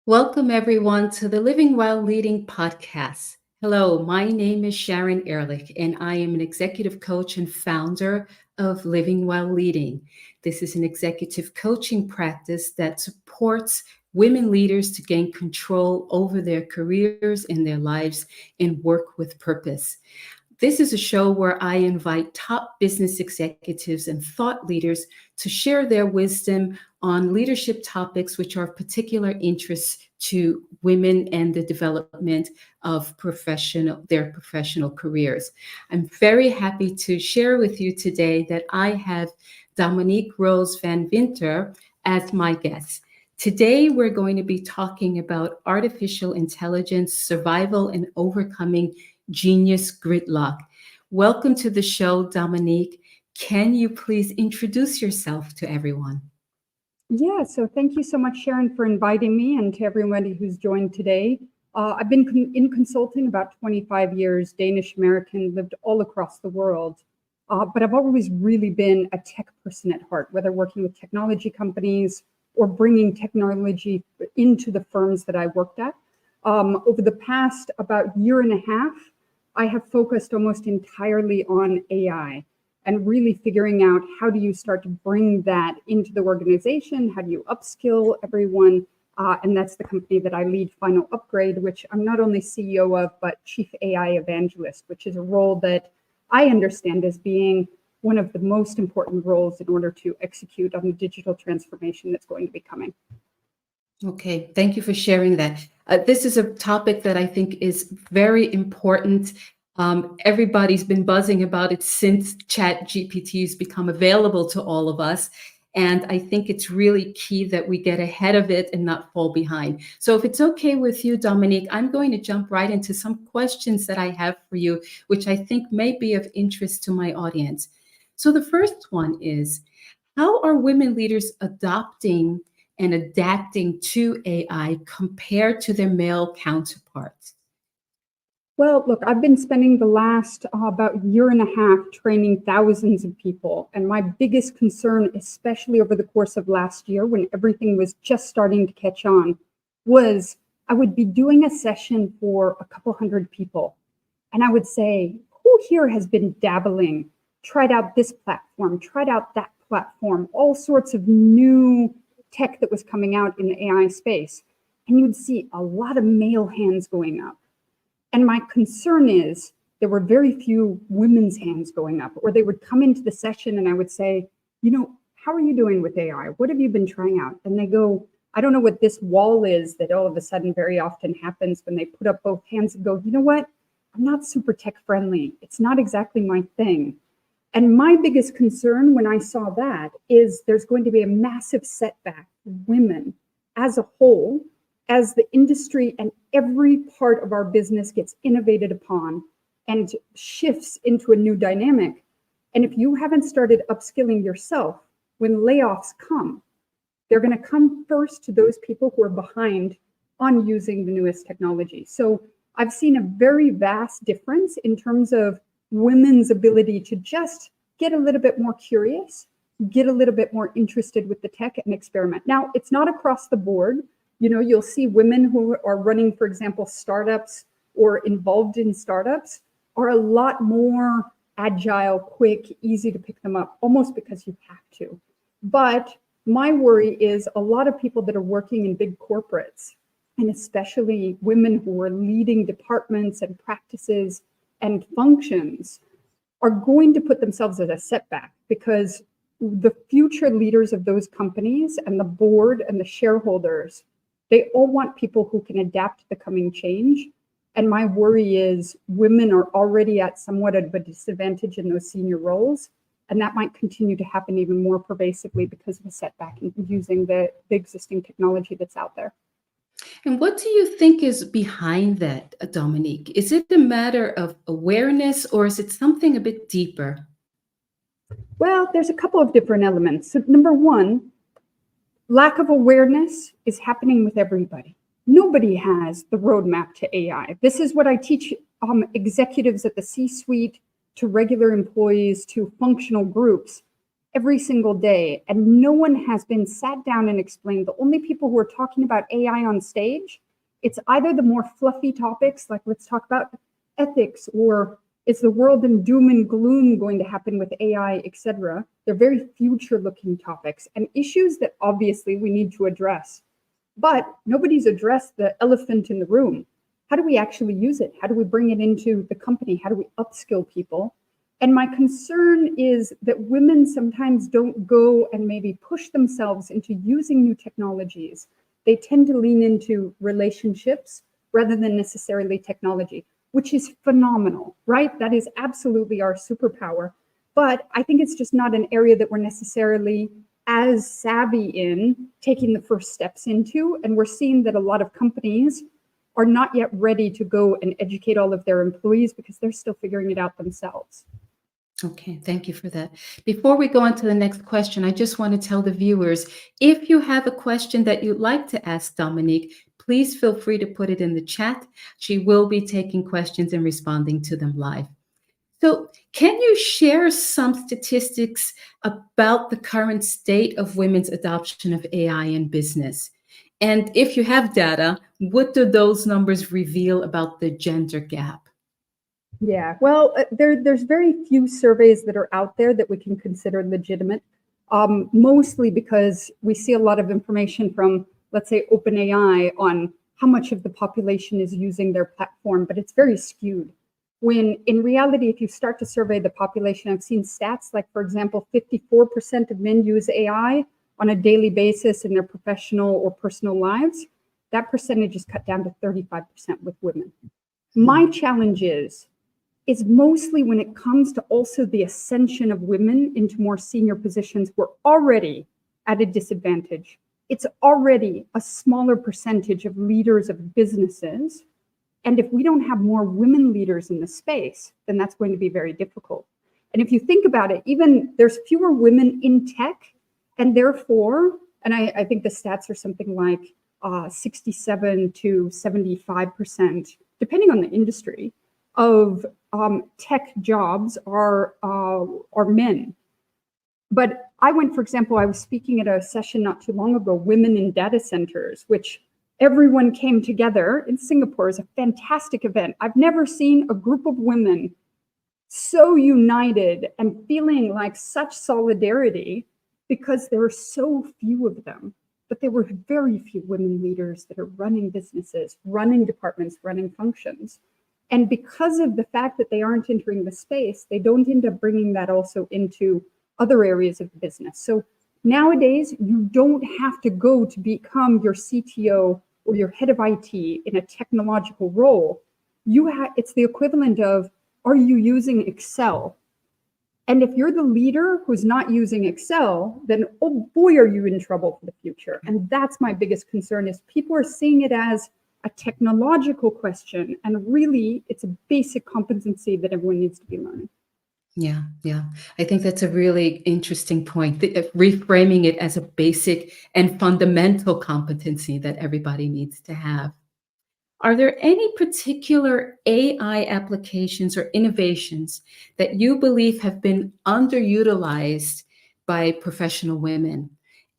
Welcome, everyone, to the Living While Leading podcast. Hello, my name is Sharon Ehrlich, and I am an executive coach and founder of Living While Leading. This is an executive coaching practice that supports women leaders to gain control over their careers and their lives and work with purpose. This is a show where I invite top business executives and thought leaders to share their wisdom on leadership topics which are of particular interest to women and the development of their professional careers. I'm very happy to share with you today that I have Dominique Rose Van-Winther as my guest. Today, we're going to be talking about artificial intelligence, survival, and overcoming genius gridlock. Welcome to the show, Dominique. Can you please introduce yourself to everyone? Yeah, so thank you so much, Sharon, for inviting me, and to everybody who's joined today. I've been in consulting about 25 years, Danish American, lived all across the world. But I've always really been a tech person at heart, whether working with technology companies or bringing technology into the firms that I worked at. Over the past about year and a half, I have focused almost entirely on AI and really figuring out how do you start to bring that into the organization? How do you upskill everyone? And that's the company that I lead, Final Upgrade, which I'm not only CEO of, but Chief AI Evangelist, which is a role that I understand as being one of the most important roles in order to execute on the digital transformation that's going to be coming. Okay, thank you for sharing that. This is a topic that I think is very important. Everybody's been buzzing about it since Chat GPT has become available to all of us. And I think it's really key that we get ahead of it and not fall behind. So if it's okay with you, Dominique, I'm going to jump right into some questions that I have for you, which I think may be of interest to my audience. So the first one is, how are women leaders adopting and adapting to AI compared to their male counterparts? Well, look, I've been spending the last about year and a half training thousands of people. And my biggest concern, especially over the course of last year, when everything was just starting to catch on, was I would be doing a session for a couple hundred people. And I would say, who here has been dabbling, tried out this platform, tried out that platform, all sorts of new tech that was coming out in the AI space? And you'd see a lot of male hands going up. And my concern is there were very few women's hands going up, or they would come into the session and I would say, how are you doing with AI? What have you been trying out? And they go, I don't know what this wall is that all of a sudden very often happens when they put up both hands and go, you know what? I'm not super tech friendly. It's not exactly my thing. And my biggest concern when I saw that is there's going to be a massive setback for women as a whole, as the industry and every part of our business gets innovated upon and shifts into a new dynamic. And if you haven't started upskilling yourself, when layoffs come, they're going to come first to those people who are behind on using the newest technology. So I've seen a very vast difference in terms of women's ability to just get a little bit more curious, get a little bit more interested with the tech and experiment. Now, it's not across the board. You'll see women who are running, for example, startups or involved in startups are a lot more agile, quick, easy to pick them up, almost because you have to. But my worry is a lot of people that are working in big corporates, and especially women who are leading departments and practices and functions, are going to put themselves at a setback because the future leaders of those companies and the board and the shareholders, they all want people who can adapt to the coming change. And my worry is women are already at somewhat of a disadvantage in those senior roles. And that might continue to happen even more pervasively because of a setback in using the existing technology that's out there. And what do you think is behind that, Dominique? Is it a matter of awareness or is it something a bit deeper? Well, there's a couple of different elements. So number one, lack of awareness is happening with everybody. Nobody has the roadmap to AI. This is what I teach executives at the C-suite, to regular employees, to functional groups. every single day, and no one has been sat down and explained. The only people who are talking about AI on stage, it's either the more fluffy topics, like let's talk about ethics, or is the world in doom and gloom going to happen with AI, etc. They're very future-looking topics and issues that obviously we need to address. But nobody's addressed the elephant in the room. How do we actually use it? How do we bring it into the company? How do we upskill people? And my concern is that women sometimes don't go and maybe push themselves into using new technologies. They tend to lean into relationships rather than necessarily technology, which is phenomenal, right? That is absolutely our superpower. But I think it's just not an area that we're necessarily as savvy in taking the first steps into. And we're seeing that a lot of companies are not yet ready to go and educate all of their employees because they're still figuring it out themselves. Okay, thank you for that. Before we go on to the next question, I just want to tell the viewers, if you have a question that you'd like to ask Dominique, please feel free to put it in the chat. She will be taking questions and responding to them live. So can you share some statistics about the current state of women's adoption of AI in business? And if you have data, what do those numbers reveal about the gender gap? Yeah, well, there's very few surveys that are out there that we can consider legitimate, mostly because we see a lot of information from, let's say, OpenAI on how much of the population is using their platform, but it's very skewed. When in reality, if you start to survey the population, I've seen stats like, for example, 54% of men use AI on a daily basis in their professional or personal lives. That percentage is cut down to 35% with women. My challenge is mostly when it comes to also the ascension of women into more senior positions, we're already at a disadvantage. It's already a smaller percentage of leaders of businesses. And if we don't have more women leaders in the space, then that's going to be very difficult. And if you think about it, even there's fewer women in tech, and therefore, and I think the stats are something like 67 to 75%, depending on the industry, of tech jobs are men. But I went, for example, I was speaking at a session not too long ago, Women in Data Centers, which everyone came together in Singapore. Is a fantastic event. I've never seen a group of women so united and feeling like such solidarity because there are so few of them. But there were very few women leaders that are running businesses, running departments, running functions. And because of the fact that they aren't entering the space, they don't end up bringing that also into other areas of the business. So nowadays, you don't have to go to become your CTO or your head of IT in a technological role. It's the equivalent of, are you using Excel? And if you're the leader who's not using Excel, then oh boy, are you in trouble for the future. And that's my biggest concern, is people are seeing it as a technological question, and really it's a basic competency that everyone needs to be learning. Yeah. I think that's a really interesting point, reframing it as a basic and fundamental competency that everybody needs to have. Are there any particular AI applications or innovations that you believe have been underutilized by professional women?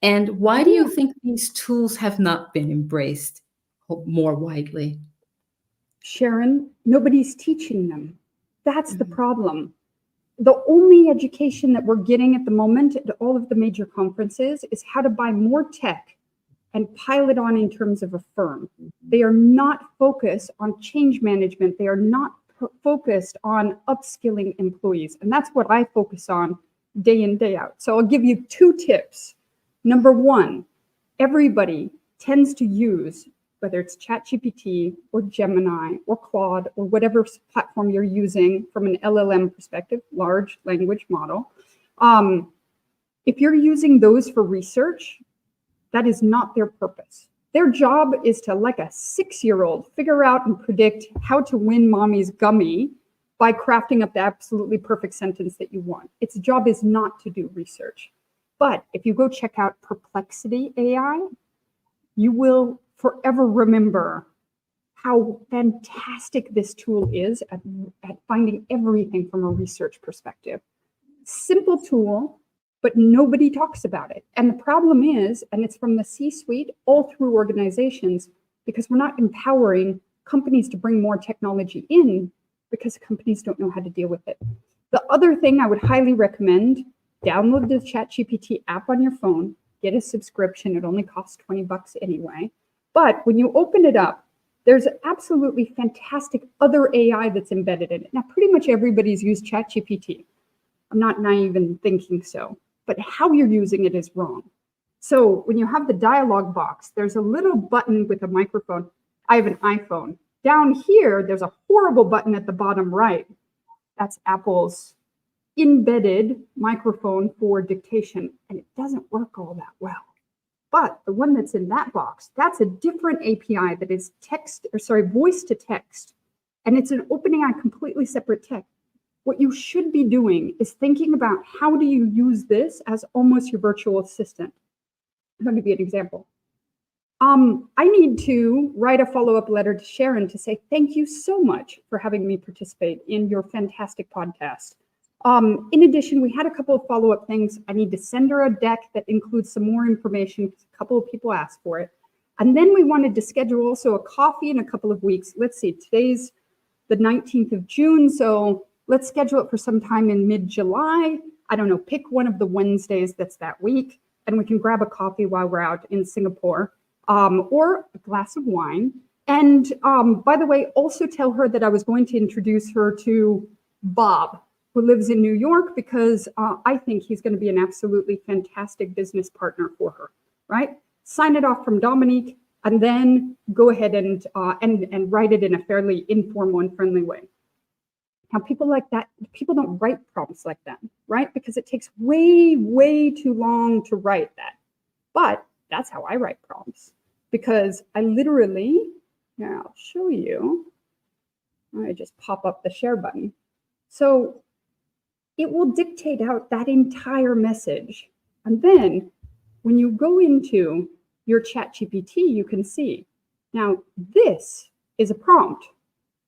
And why do you think these tools have not been embraced more widely? Sharon, nobody's teaching them. That's the problem. The only education that we're getting at the moment at all of the major conferences is how to buy more tech and pile it on in terms of a firm. They are not focused on change management. They are not focused on upskilling employees. And that's what I focus on day in, day out. So I'll give you 2 tips. Number 1, everybody tends to use, whether it's ChatGPT or Gemini or Claude or whatever platform you're using from an LLM perspective, large language model. If you're using those for research, that is not their purpose. Their job is to, like a 6-year-old, figure out and predict how to win mommy's gummy by crafting up the absolutely perfect sentence that you want. Its job is not to do research. But if you go check out Perplexity AI, you will forever remember how fantastic this tool is at finding everything from a research perspective. Simple tool, but nobody talks about it. And the problem is, and it's from the C-suite all through organizations, because we're not empowering companies to bring more technology in because companies don't know how to deal with it. The other thing I would highly recommend, download the ChatGPT app on your phone, get a subscription. It only costs $20 anyway. But when you open it up, there's absolutely fantastic other AI that's embedded in it. Now, pretty much everybody's used ChatGPT. I'm not naive in thinking so, but how you're using it is wrong. So when you have the dialog box, there's a little button with a microphone. I have an iPhone. Down here, there's a horrible button at the bottom right. That's Apple's embedded microphone for dictation, and it doesn't work all that well. But the one that's in that box, that's a different API that is voice to text, and it's an OpenAI completely separate tech. What you should be doing is thinking about how do you use this as almost your virtual assistant. Let me give you an example. I need to write a follow-up letter to Sharon to say, thank you so much for having me participate in your fantastic podcast. In addition, we had a couple of follow-up things. I need to send her a deck that includes some more information because a couple of people asked for it. And then we wanted to schedule also a coffee in a couple of weeks. Let's see, today's the 19th of June. So let's schedule it for some time in mid-July. I don't know, pick one of the Wednesdays that's that week, and we can grab a coffee while we're out in Singapore. Or a glass of wine. And by the way, also tell her that I was going to introduce her to Bob, who lives in New York, because I think he's going to be an absolutely fantastic business partner for her, right? Sign it off from Dominique, and then go ahead and write it in a fairly informal and friendly way. Now, people like that, people don't write prompts like that, right? Because it takes way, way too long to write that. But that's how I write prompts, because I literally, now I'll show you, I just pop up the share button. So it will dictate out that entire message. And then when you go into your ChatGPT, you can see, now this is a prompt,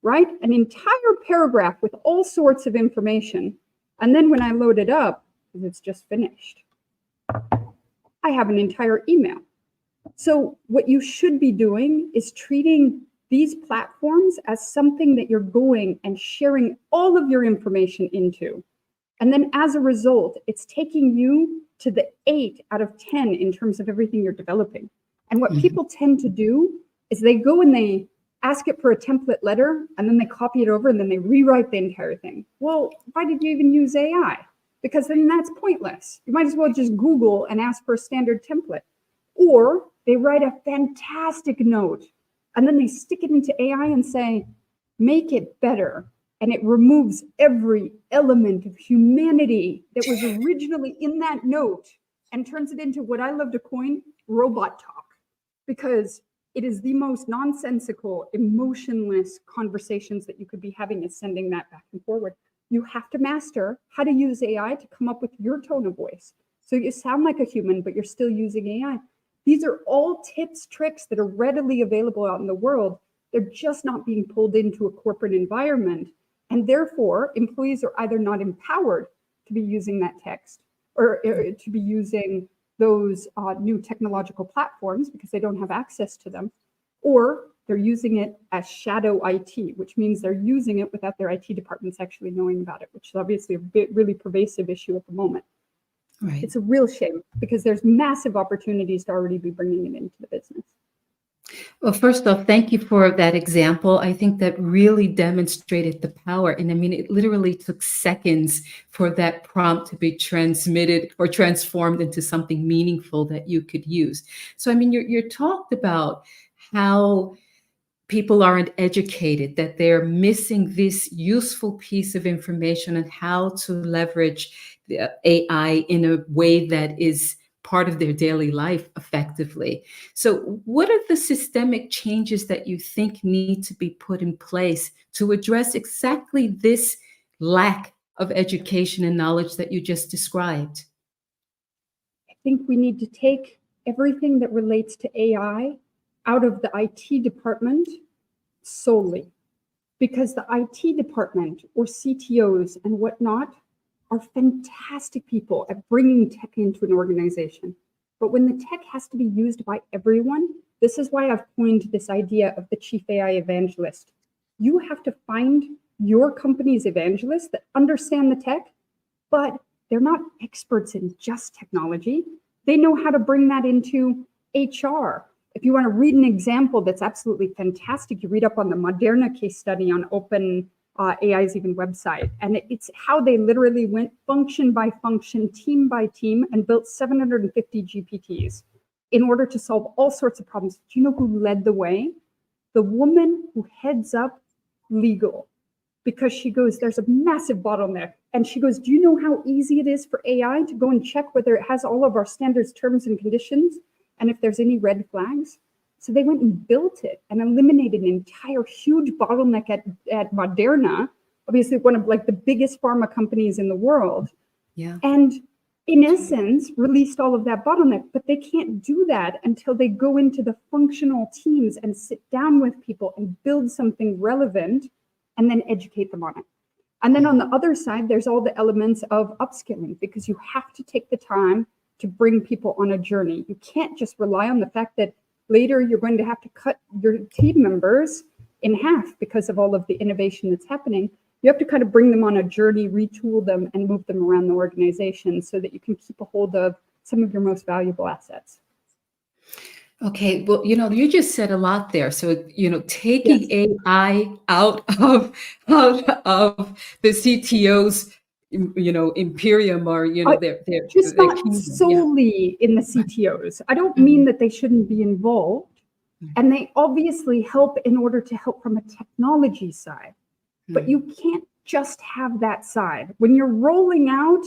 right? An entire paragraph with all sorts of information. And then when I load it up, because it's just finished, I have an entire email. So what you should be doing is treating these platforms as something that you're going and sharing all of your information into. And then as a result, it's taking you to the 8 out of 10 in terms of everything you're developing. And what people tend to do is they go and they ask it for a template letter, and then they copy it over, and then they rewrite the entire thing. Well, why did you even use AI? Because then that's pointless. You might as well just Google and ask for a standard template. Or they write a fantastic note, and then they stick it into AI and say, make it better. And it removes every element of humanity that was originally in that note and turns it into what I love to coin robot talk, because it is the most nonsensical, emotionless conversations that you could be having, is sending that back and forward. You have to master how to use AI to come up with your tone of voice. So you sound like a human, but you're still using AI. These are all tips, tricks that are readily available out in the world. They're just not being pulled into a corporate environment. And therefore, employees are either not empowered to be using that text or to be using those new technological platforms because they don't have access to them, or they're using it as shadow IT, which means they're using it without their IT departments actually knowing about it, which is obviously a really pervasive issue at the moment. Right. It's a real shame because there's massive opportunities to already be bringing it into the business. Well, first off, thank you for that example. I think that really demonstrated the power. And I mean, it literally took seconds for that prompt to be transmitted or transformed into something meaningful that you could use. So, I mean, you're talked about how people aren't educated, that they're missing this useful piece of information on how to leverage the AI in a way that is part of their daily life effectively. So what are the systemic changes that you think need to be put in place to address exactly this lack of education and knowledge that you just described? I think we need to take everything that relates to AI out of the IT department solely, because the IT department or CTOs and whatnot are fantastic people at bringing tech into an organization. But when the tech has to be used by everyone, this is why I've coined this idea of the chief AI evangelist. You have to find your company's evangelists that understand the tech, but they're not experts in just technology. They know how to bring that into HR. If you want to read an example that's absolutely fantastic, you read up on the Moderna case study on Open AI's even website. And it's how they literally went function by function, team by team, and built 750 GPTs in order to solve all sorts of problems. Do you know who led the way? The woman who heads up legal. Because she goes, there's a massive bottleneck. And she goes, do you know how easy it is for AI to go and check whether it has all of our standards, terms, and conditions, and if there's any red flags? So they went and built it and eliminated an entire huge bottleneck at Moderna, obviously one of like the biggest pharma companies in the world. Yeah. And in essence, released all of that bottleneck, but they can't do that until they go into the functional teams and sit down with people and build something relevant and then educate them on it. And then on the other side, there's all the elements of upskilling, because you have to take the time to bring people on a journey. You can't just rely on the fact that later you're going to have to cut your team members in half because of all of the innovation that's happening. You have to kind of bring them on a journey, retool them, and move them around the organization so that you can keep a hold of some of your most valuable assets. Okay, well, you just said a lot there. So, taking AI out of the CTO's, imperium, or their just their not kingdom. solely in the CTOs. I don't mean that they shouldn't be involved, and they obviously help in order to help from a technology side. But you can't just have that side. When you're rolling out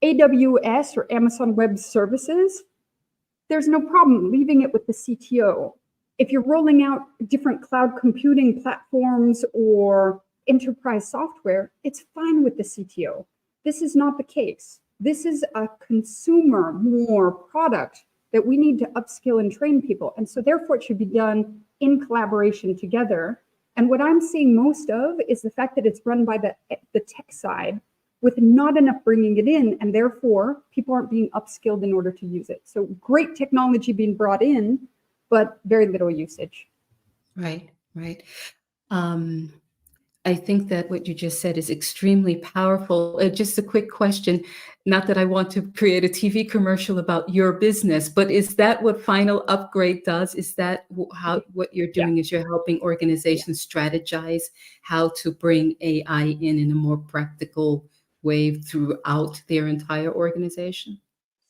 AWS or Amazon Web Services, there's no problem leaving it with the CTO. If you're rolling out different cloud computing platforms or enterprise software, it's fine with the CTO. This is not the case. This is a consumer more product that we need to upskill and train people. And so therefore it should be done in collaboration together. And what I'm seeing most of is the fact that it's run by the tech side with not enough bringing it in, and therefore people aren't being upskilled in order to use it. So great technology being brought in, but very little usage. Right. I think that what you just said is extremely powerful. Just a quick question, not that I want to create a TV commercial about your business, but is that what Final Upgrade does? Is that what you're doing? Is you're helping organizations strategize how to bring AI in a more practical way throughout their entire organization?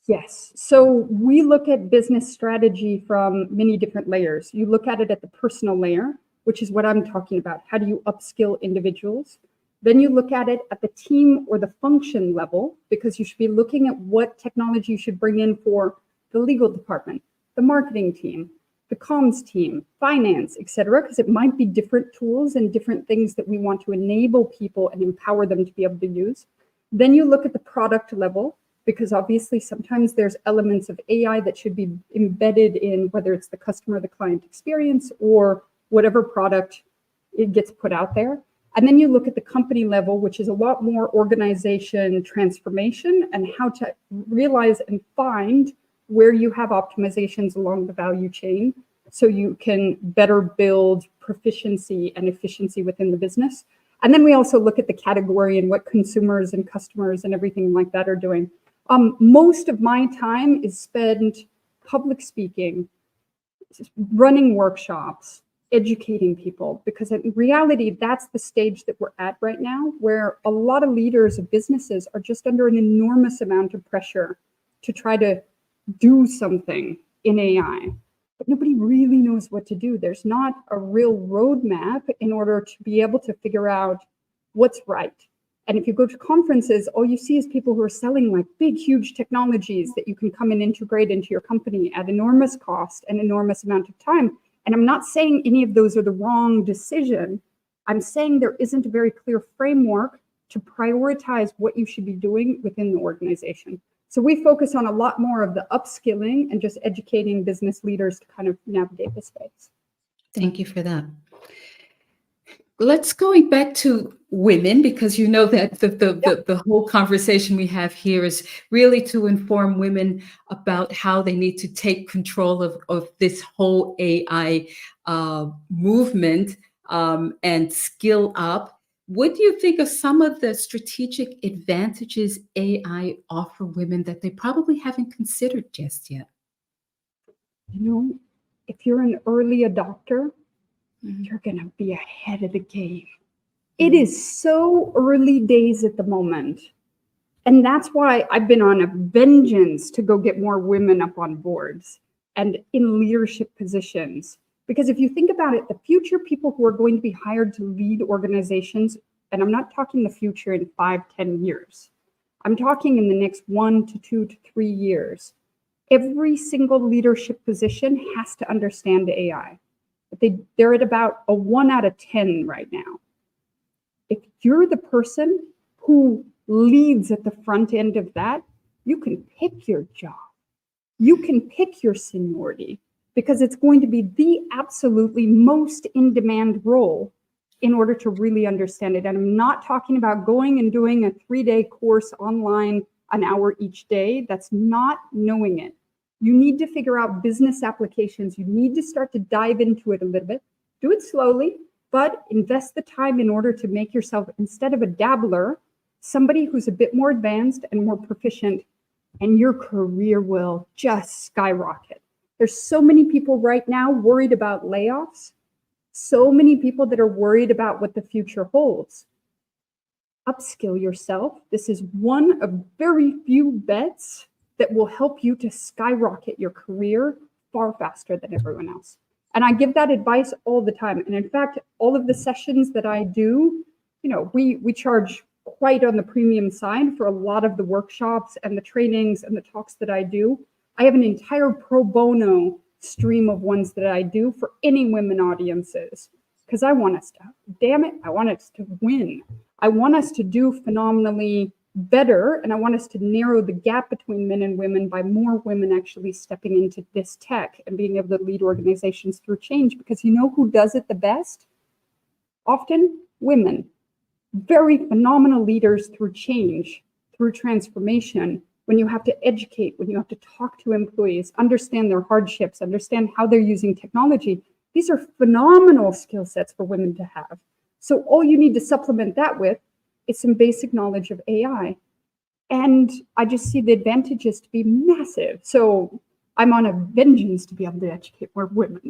Yes. So we look at business strategy from many different layers. You look at it at the personal layer, which is what I'm talking about. How do you upskill individuals? Then you look at it at the team or the function level, because you should be looking at what technology you should bring in for the legal department, the marketing team, the comms team, finance, et cetera, because it might be different tools and different things that we want to enable people and empower them to be able to use. Then you look at the product level, because obviously sometimes there's elements of AI that should be embedded in, whether it's the customer, the client experience, or whatever product it gets put out there. And then you look at the company level, which is a lot more organization transformation and how to realize and find where you have optimizations along the value chain so you can better build proficiency and efficiency within the business. And then we also look at the category and what consumers and customers and everything like that are doing. Most of my time is spent public speaking, running workshops, educating people, because in reality, that's the stage that we're at right now, where a lot of leaders of businesses are just under an enormous amount of pressure to try to do something in AI. But nobody really knows what to do. There's not a real roadmap in order to be able to figure out what's right. And if you go to conferences, all you see is people who are selling like big, huge technologies that you can come and integrate into your company at enormous cost and enormous amount of time. And I'm not saying any of those are the wrong decision. I'm saying there isn't a very clear framework to prioritize what you should be doing within the organization. So we focus on a lot more of the upskilling and just educating business leaders to kind of navigate the space. Thank you for that. let's going back to women, because you know that the whole conversation we have here is really to inform women about how they need to take control of this whole AI movement, and skill up. What do you think of some of the strategic advantages AI offer women that they probably haven't considered just yet? You know, if you're an early adopter, Mhm. you're going to be ahead of the game. It is so early days at the moment. And that's why I've been on a vengeance to go get more women up on boards and in leadership positions. Because if you think about it, the future people who are going to be hired to lead organizations, and I'm not talking the future in 5, 10 years, I'm talking in the next 1 to 2 to 3 years. Every single leadership position has to understand AI. They're at about a 1 out of 10 right now. If you're the person who leads at the front end of that, you can pick your job. You can pick your seniority because it's going to be the absolutely most in-demand role in order to really understand it. And I'm not talking about going and doing a 3-day course online, an hour each day. That's not knowing it. You need to figure out business applications. You need to start to dive into it a little bit. Do it slowly, but invest the time in order to make yourself, instead of a dabbler, somebody who's a bit more advanced and more proficient, and your career will just skyrocket. There's so many people right now worried about layoffs, so many people that are worried about what the future holds. Upskill yourself. This is one of very few bets that will help you to skyrocket your career far faster than everyone else. And I give that advice all the time. And in fact, all of the sessions that I do, we charge quite on the premium side for a lot of the workshops and the trainings and the talks that I do. I have an entire pro bono stream of ones that I do for any women audiences, because I want us to, damn it, I want us to win. I want us to do phenomenally better, and I want us to narrow the gap between men and women by more women actually stepping into this tech and being able to lead organizations through change. Because you know who does it the best? Often women. Very phenomenal leaders through change, through transformation, when you have to educate, when you have to talk to employees, understand their hardships, understand how they're using technology. These are phenomenal skill sets for women to have. So all you need to supplement that with is some basic knowledge of AI. And I just see the advantages to be massive. So I'm on a vengeance to be able to educate more women.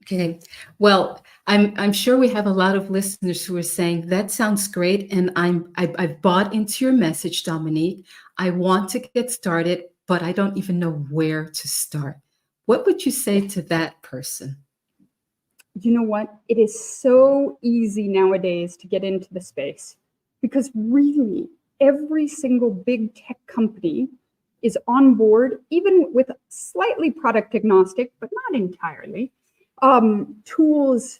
Okay. Well, I'm sure we have a lot of listeners who are saying that sounds great, and I've bought into your message, Dominique. I want to get started, but I don't even know where to start. What would you say to that person? You know what? It is so easy nowadays to get into the space, because really every single big tech company is on board, even with slightly product agnostic, but not entirely. Tools,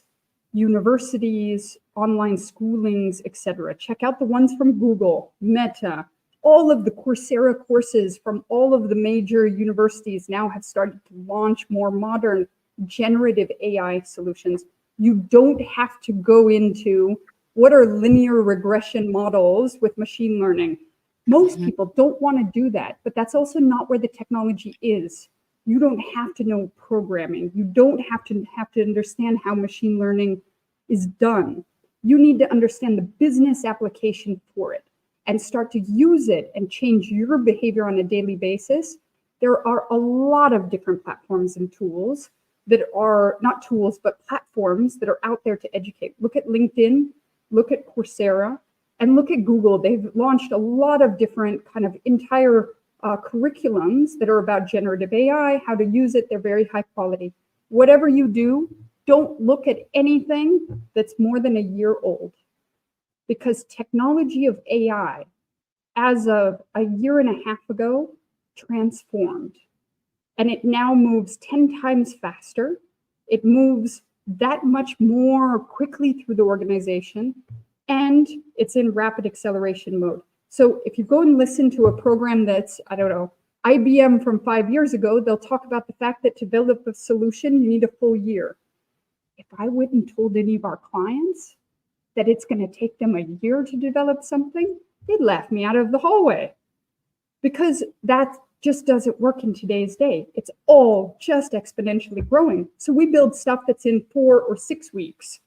universities, online schoolings, etc. Check out the ones from Google, Meta. All of the Coursera courses from all of the major universities now have started to launch more modern generative AI solutions. You don't have to go into what are linear regression models with machine learning. Most people don't want to do that, but that's also not where the technology is. You don't have to know programming. You don't have to understand how machine learning is done. You need to understand the business application for it and start to use it and change your behavior on a daily basis. There are a lot of different platforms and tools that are not tools, but platforms that are out there to educate. Look at LinkedIn, look at Coursera, and look at Google. They've launched a lot of different kind of entire curriculums that are about generative AI, how to use it. They're very high quality. Whatever you do, don't look at anything that's more than a year old, because technology of AI as of a year and a half ago transformed. And it now moves 10 times faster. It moves that much more quickly through the organization, and it's in rapid acceleration mode. So if you go and listen to a program that's, I don't know, IBM from 5 years ago, they'll talk about the fact that to build up a solution, you need a full year. if I went and told any of our clients that it's going to take them a year to develop something, they'd laugh me out of the hallway, because that just doesn't work in today's day. It's all just exponentially growing. So we build stuff that's in 4 or 6 weeks,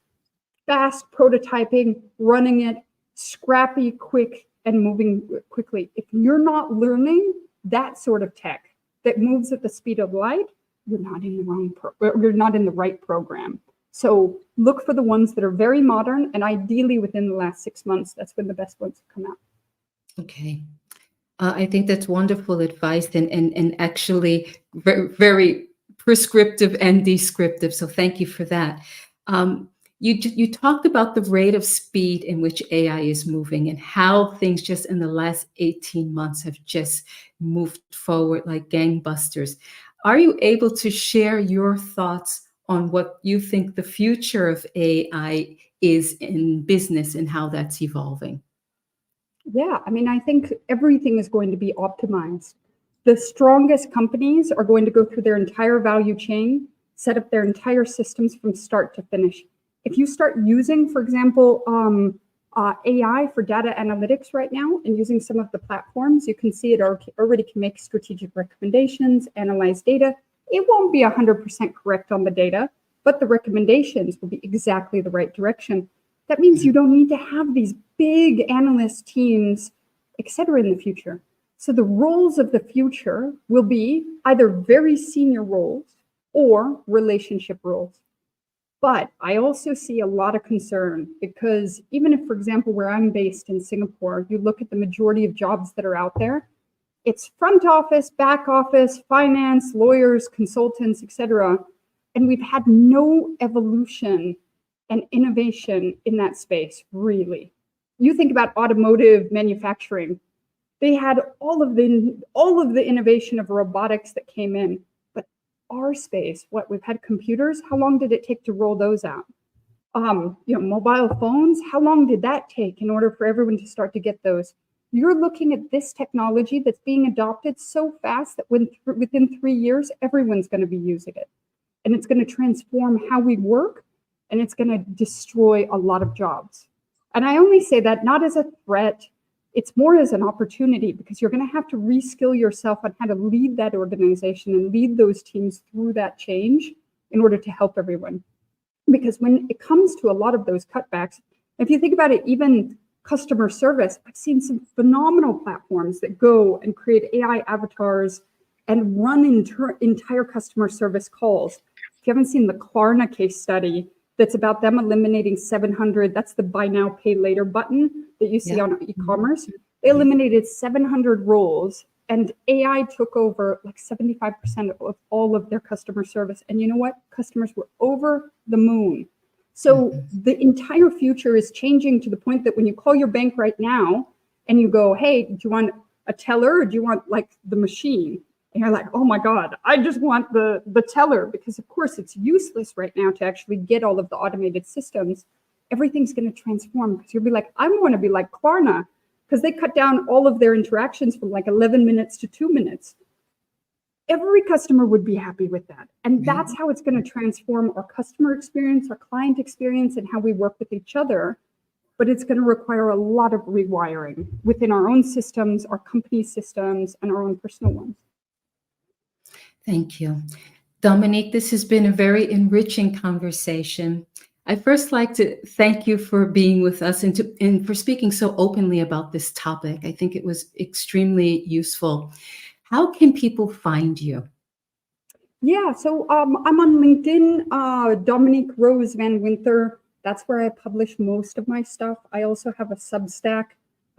fast prototyping, running it, scrappy, quick, and moving quickly. If you're not learning that sort of tech that moves at the speed of light, you're not in the right program. So look for the ones that are very modern, and ideally within the last 6 months, that's when the best ones come out. Okay. I think that's wonderful advice, and actually very, very prescriptive and descriptive. So thank you for that. You talked about the rate of speed in which AI is moving, and how things just in the last 18 months have just moved forward like gangbusters. Are you able to share your thoughts on what you think the future of AI is in business and how that's evolving? Yeah, I mean, I think everything is going to be optimized. The strongest companies are going to go through their entire value chain, set up their entire systems from start to finish. If you start using, for example, AI for data analytics right now, and using some of the platforms, you can see it already can make strategic recommendations, analyze data. It won't be 100% correct on the data, but the recommendations will be exactly the right direction. That means you don't need to have these big analyst teams, et cetera, in the future. So the roles of the future will be either very senior roles or relationship roles. But I also see a lot of concern, because even if, for example, where I'm based in Singapore, you look at the majority of jobs that are out there, it's front office, back office, finance, lawyers, consultants, et cetera. And we've had no evolution and innovation in that space, really. You think about automotive manufacturing, they had all of the innovation of robotics that came in, but our space, we've had computers, how long did it take to roll those out? Mobile phones, how long did that take in order for everyone to start to get those? You're looking at this technology that's being adopted so fast that within 3 years, everyone's going to be using it. And it's going to transform how we work, and it's going to destroy a lot of jobs. And I only say that not as a threat, it's more as an opportunity, because you're going to have to reskill yourself on how to lead that organization and lead those teams through that change in order to help everyone. Because when it comes to a lot of those cutbacks, if you think about it, even customer service, I've seen some phenomenal platforms that go and create AI avatars and run entire customer service calls. If you haven't seen the Klarna case study, that's about them eliminating 700, that's the buy now, pay later button that you see on e-commerce. They eliminated 700 roles, and AI took over like 75% of all of their customer service. And you know what? Customers were over the moon. So the entire future is changing to the point that when you call your bank right now and you go, hey, do you want a teller or do you want like the machine? And you're like, oh my God, I just want the teller, because of course it's useless right now to actually get all of the automated systems. Everything's going to transform, because you'll be like, I want to be like Klarna, because they cut down all of their interactions from like 11 minutes to 2 minutes. Every customer would be happy with that. And that's how it's going to transform our customer experience, our client experience, and how we work with each other. But it's going to require a lot of rewiring within our own systems, our company systems, and our own personal ones. Thank you. Dominique, this has been a very enriching conversation. I'd first like to thank you for being with us and for speaking so openly about this topic. I think it was extremely useful. How can people find you? Yeah, so I'm on LinkedIn, Dominique Rose Van-Winther. That's where I publish most of my stuff. I also have a Substack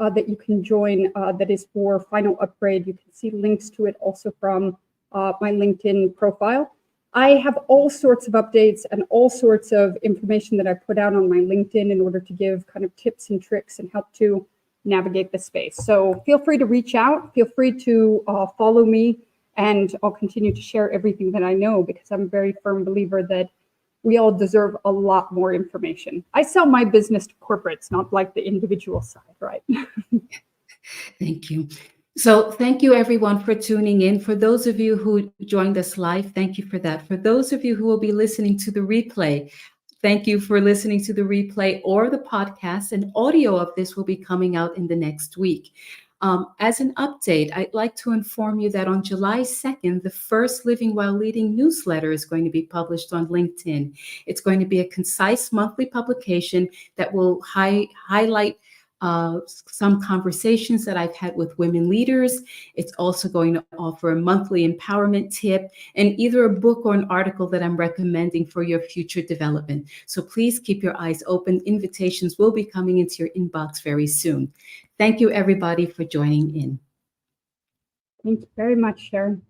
that you can join that is for Final Upgrade. You can see links to it also from my LinkedIn profile. I have all sorts of updates and all sorts of information that I put out on my LinkedIn in order to give kind of tips and tricks and help to navigate the space. So feel free to reach out, feel free to follow me, and I'll continue to share everything that I know, because I'm a very firm believer that we all deserve a lot more information. I sell my business to corporates, not like the individual side, right? Thank you. So thank you everyone for tuning in. For those of you who joined us live, thank you for that. For those of you who will be listening to the replay, Thank you for listening to the replay or the podcast. An audio of this will be coming out in the next week. As an update, I'd like to inform you that on July 2nd, the first Living While Leading newsletter is going to be published on LinkedIn. It's going to be a concise monthly publication that will highlight some conversations that I've had with women leaders. It's also going to offer a monthly empowerment tip and either a book or an article that I'm recommending for your future development. So please keep your eyes open. Invitations will be coming into your inbox very soon. Thank you, everybody, for joining in. Thank you very much, Sharon.